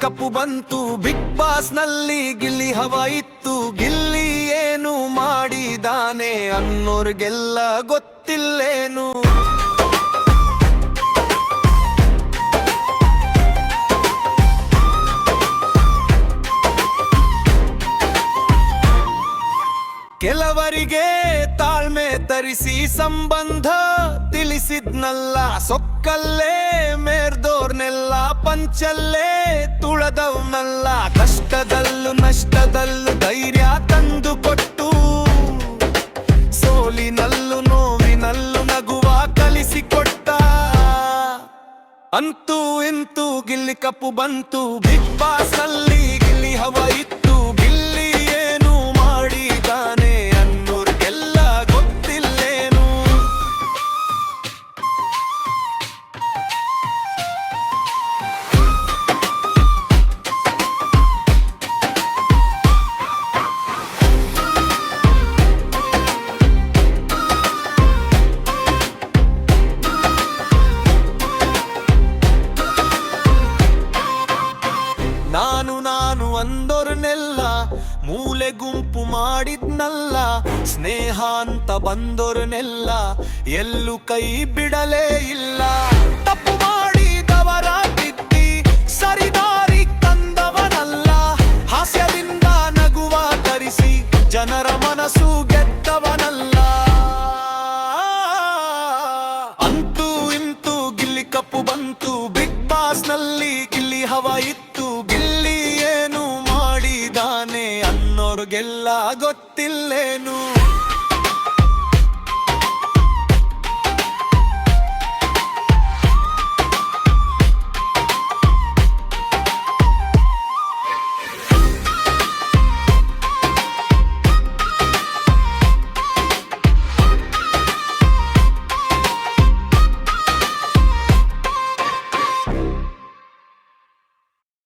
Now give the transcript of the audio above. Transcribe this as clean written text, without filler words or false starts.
ಕಪ್ಪು ಬಂತು big boss ನಲ್ಲಿ ಗಿಲ್ಲಿ ಹವಾ ಇತ್ತು. ಗಿಲ್ಲಿ ಏನು ಮಾಡಿದಾನೆ ಅನ್ನೋರ್ಗೆಲ್ಲ ಗೊತ್ತಿಲ್ಲೇನು. ಕೆಲವರಿಗೆ ತಾಳ್ಮೆ ತರಿಸಿ ಸಂಬಂಧ ತಿಳಿಸಿದ್ನಲ್ಲ. ಸೊಕ್ಕಲ್ಲೇ ಮೇರ್ದೋರ್ನೆಲ್ಲ ಪಂಚಲ್ಲೇ ತುಳದವ್ನಲ್ಲ. ಕಷ್ಟದಲ್ಲೂ ನಷ್ಟದಲ್ಲೂ ಧೈರ್ಯ ತಂದು ಕೊಟ್ಟು, ಸೋಲಿನಲ್ಲೂ ನೋವಿನಲ್ಲೂ ನಗುವ ಕಲಿಸಿಕೊಟ್ಟ. ಅಂತೂ ಇಂತೂ ಗಿಲ್ಲಿ ಕಪ್ಪು ಬಂತು ಬಿಗ್ ಬಾಸ್ ನಲ್ಲಿ ಗಿಲ್ಲಿ ಹವಾ ಇತ್ತು. ಗಿಲ್ಲಿ ಏನು ಮಾಡಿದಾನೆ ಅನ್ನೋರ್ಗೆಲ್ಲ ಗೊತ್ತಿಲ್ಲೇನು. ನಾನು ಅಂದೋರ್ನೆಲ್ಲ ಮೂಲೆ ಗುಂಪು ಮಾಡಿದ್ನಲ್ಲ. ಸ್ನೇಹ ಅಂತ ಬಂದೋರ್ನೆಲ್ಲ ಎಲ್ಲೂ ಕೈ ಬಿಡಲೇ ಇಲ್ಲ. ತಪ್ಪು ಮಾಡಿದವರ ತಿದ್ದಿ ಸರಿದಾರಿ ತಂದವನಲ್ಲ. ಹಾಸ್ಯದಿಂದ ನಗುವ ತರಿಸಿ ಜನರ ಮನಸ್ಸು ಗೆದ್ದವನಲ್ಲ. ಅಂತೂ ಇಂತೂ ಗಿಲ್ಲಿ ಕಪ್ಪು ಬಂತು ಬಿಗ್ ಬಾಸ್ ನಲ್ಲಿ ಗಿಲ್ಲಿ ಹವಾ ಇತ್ತು. ಗಿಲ್ಲಿ ಏನು ಮಾಡಿದಾನೆ ಅನ್ನೋರ್ಗೆಲ್ಲ ಗೊತ್ತಿಲ್ಲೇನು.